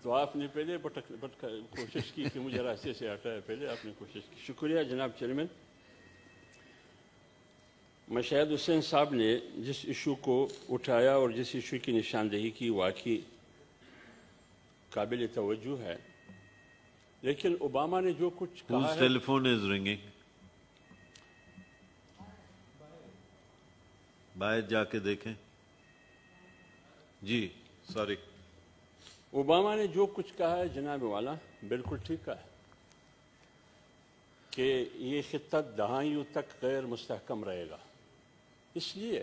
تو آپ نے پہلے کوشش کی کہ مجھے راستے سے ہٹائے، پہلے آپ نے کوشش کی. شکریہ جناب چیئرمین. مشاہد حسین صاحب نے جس ایشو کو اٹھایا اور جس ایشو کی نشاندہی کی واقعی قابل توجہ ہے، لیکن اوباما نے جو کچھ کہا ہے. ٹیلیفون از رنگنگ. باہر جا کے دیکھیں. جی سوری. اوباما نے جو کچھ کہا ہے جناب والا بالکل ٹھیک کہا ہے کہ یہ خطہ دہائیوں تک غیر مستحکم رہے گا، اس لیے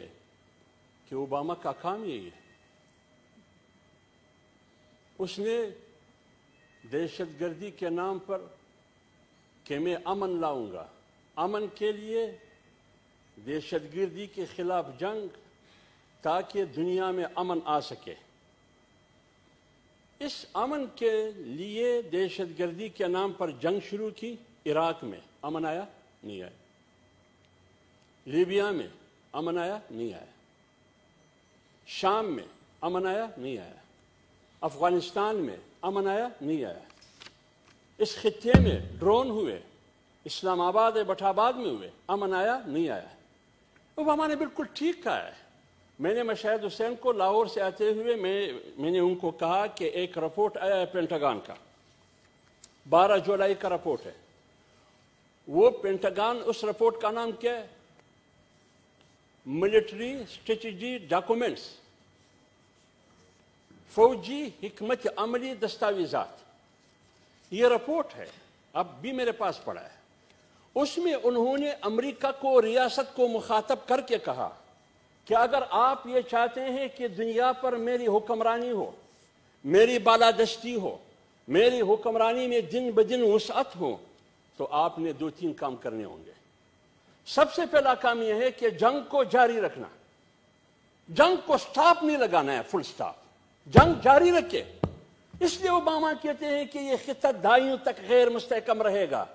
کہ اوباما کا کام یہی ہے. اس نے دہشت گردی کے نام پر کہ میں امن لاؤں گا، امن کے لیے دہشت گردی کے خلاف جنگ تاکہ دنیا میں امن آ سکے. اس امن کے لیے دہشت گردی کے نام پر جنگ شروع کی. عراق میں امن آیا؟ نہیں آیا. لیبیا میں امن آیا؟ نہیں آیا. شام میں امن آیا؟ نہیں آیا. افغانستان میں امن آیا؟ نہیں آیا. اس خطے میں ڈرون ہوئے، اسلام آباد بٹ آباد میں ہوئے، امن آیا؟ نہیں آیا. اوباما نے بالکل ٹھیک کہا ہے. میں نے مشاہد حسین کو لاہور سے آتے ہوئے میں نے ان کو کہا کہ ایک رپورٹ آیا ہے پینٹاگان کا، 12 جولائی کا رپورٹ ہے. وہ پینٹاگان، اس رپورٹ کا نام کیا ہے؟ ملٹری اسٹریٹجی ڈاکومنٹس، فوجی حکمت عملی دستاویزات. یہ رپورٹ ہے، اب بھی میرے پاس پڑا ہے. اس میں انہوں نے امریکہ کو، ریاست کو مخاطب کر کے کہا کہ اگر آپ یہ چاہتے ہیں کہ دنیا پر میری حکمرانی ہو، میری بالادستی ہو، میری حکمرانی میں دن بدن وسعت ہو، تو آپ نے 2-3 کام کرنے ہوں گے. سب سے پہلا کام یہ ہے کہ جنگ کو جاری رکھنا. جنگ کو سٹاپ نہیں لگانا ہے، فل سٹاپ. جنگ جاری رکھے. اس لیے اوباما کہتے ہیں کہ یہ خطہ دہائیوں تک غیر مستحکم رہے گا.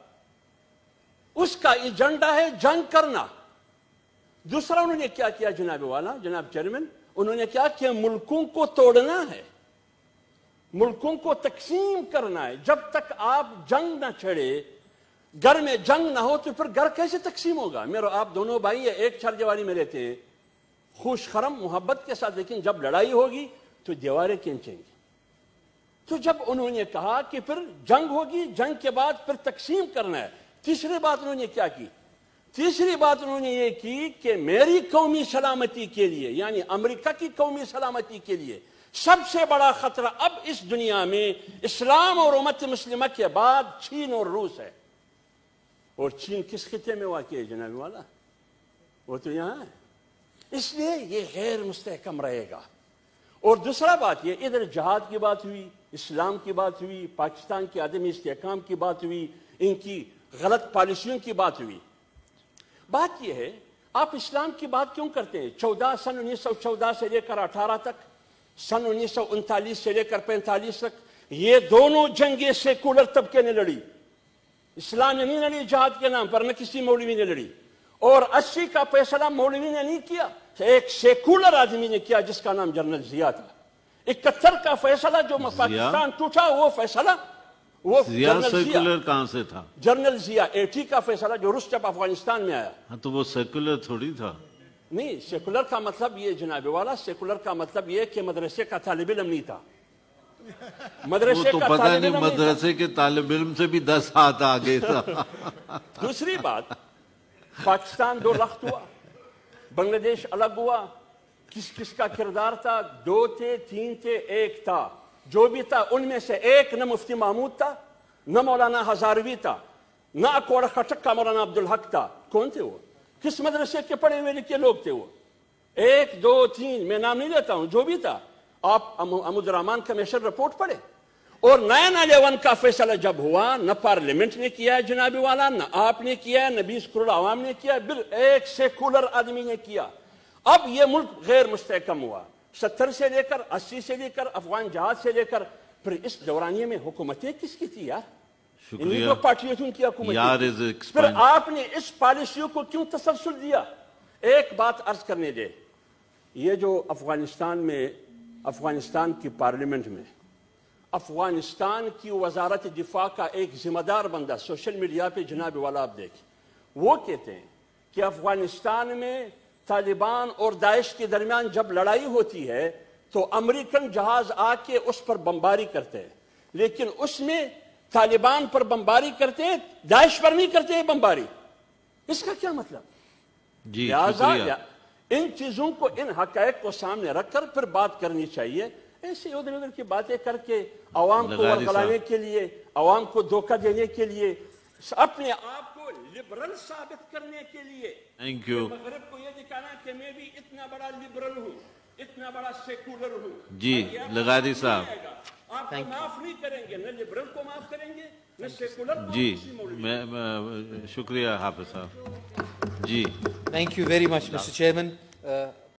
اس کا ایجنڈا ہے جنگ کرنا. دوسرا انہوں نے کیا کیا جناب والا، جناب چیئرمین؟ انہوں نے کیا کہ ملکوں کو توڑنا ہے، ملکوں کو تقسیم کرنا ہے. جب تک آپ جنگ نہ چھڑے، گھر میں جنگ نہ ہو، تو پھر گھر کیسے تقسیم ہوگا؟ میرے آپ دونوں بھائی ایک چھر دیواری میں رہتے ہیں، خوش خرم محبت کے ساتھ، لیکن جب لڑائی ہوگی تو دیواریں کھینچیں گی. تو جب انہوں نے کہا کہ پھر جنگ ہوگی، جنگ کے بعد پھر تقسیم کرنا ہے. تیسری بات انہوں نے کیا کی؟ تیسری بات انہوں نے یہ کی کہ میری قومی سلامتی کے لیے، یعنی امریکہ کی قومی سلامتی کے لیے سب سے بڑا خطرہ اب اس دنیا میں اسلام اور امت مسلمہ کے بعد چین اور روس ہے. اور چین کس خطے میں واقع ہے جناب والا؟ وہ تو یہاں ہے. اس لیے یہ غیر مستحکم رہے گا. اور دوسرا بات یہ، ادھر جہاد کی بات ہوئی، اسلام کی بات ہوئی، پاکستان کے عدم استحکام کی بات ہوئی، ان کی غلط پالیسیوں کی بات ہوئی. بات یہ ہے، آپ اسلام کی بات کیوں کرتے ہیں؟ سن 1914 سے لے کر 18 تک، سن 1939 سے لے کر 45 تک، یہ دونوں جنگیں سیکولر طبقے نے لڑی. اسلام نے نہیں لڑی جہاد کے نام پر، نہ کسی مولوی نے لڑی. اور 80 کا فیصلہ مولوی نے نہیں کیا، ایک سیکولر آدمی نے کیا جس کا نام جنرل ضیاء تھا. 71 کا فیصلہ جو پاکستان ٹوٹا، وہ فیصلہ وہ سیکولر کہاں سے تھا؟ جنرل ضیاء. 80 کا فیصلہ جو روس جب افغانستان میں آیا. ہاں تو وہ سیکولر تھوڑی تھا. نہیں، سیکولر کا مطلب یہ جناب والا، سیکولر کا مطلب یہ کہ مدرسے کا طالب علم نہیں تھا. مدرسے تو کا پتہ طالب نہیں علم مدرسے کے طالب علم سے بھی 10 ہاتھ آگے تھا. دوسری بات، پاکستان 2 لخت ہوا، بنگلہ دیش الگ ہوا. کس کس کا کردار تھا؟ 2 تھے، 3 تھے، 1 تھا. جو بھی تھا ان میں سے ایک نہ مفتی محمود تھا، نہ مولانا ہزاروی تھا، نہ اکوڑ خٹک کا مولانا عبدالحق تھا. کون تھے وہ؟ کس مدرسے کے پڑھے ہوئے لکھے لوگ تھے وہ؟ 1 2 3 میں نام نہیں لیتا ہوں، جو بھی تھا. آپ عمود الرحمان کمیشن رپورٹ پڑھے. اور 9/11 کا فیصلہ جب ہوا، نہ پارلیمنٹ نے کیا ہے جناب والا، نہ آپ نے کیا ہے، نہ 20 کروڑ عوام نے کیا، ایک سیکولر آدمی نے کیا. اب یہ ملک غیر مستحکم ہوا. 70 سے لے کر 80 سے لے کر افغان جہاد سے لے کر پھر اس دورانیے میں حکومتیں کس کی تھی یار؟ انہی دو پارٹیوں کی حکومت. پھر آپ نے اس پالیسیوں کو کیوں تسلسل دیا؟ ایک بات عرض کرنے دے، یہ جو افغانستان کی پارلیمنٹ میں افغانستان کی وزارت دفاع کا ایک ذمہ دار بندہ سوشل میڈیا پہ جناب والا آپ دیکھیں، وہ کہتے ہیں کہ افغانستان میں طالبان اور داعش کے درمیان جب لڑائی ہوتی ہے تو امریکن جہاز آ کے اس پر بمباری کرتے ہیں، لیکن اس میں طالبان پر بمباری کرتے ہیں، داعش پر نہیں کرتے ہیں بمباری۔ اس کا کیا مطلب؟ جی لہٰذا شکریہ۔ ان چیزوں کو، ان حقائق کو سامنے رکھ کر پھر بات کرنی چاہیے۔ ایسے ادھر ادھر کی باتیں کر کے عوام کو ورگلانے کے لیے، عوام کو دھوکہ دینے کے لیے، اپنے آپ کو لبرل ثابت کرنے کے لیے، تھینک یو۔ مغرب کو یہ دکھانا کہ میں بھی اتنا بڑا لبرل ہوں، اتنا بڑا سیکولر ہوں۔ جی لغاری صاحب، آپ کو معاف نہیں کریں گے، نہ لبرل کو معاف کریں گے نہ سیکولر کو۔ جی میں شکریہ حافظ صاحب۔ جی Thank you very much, Mr. Chairman.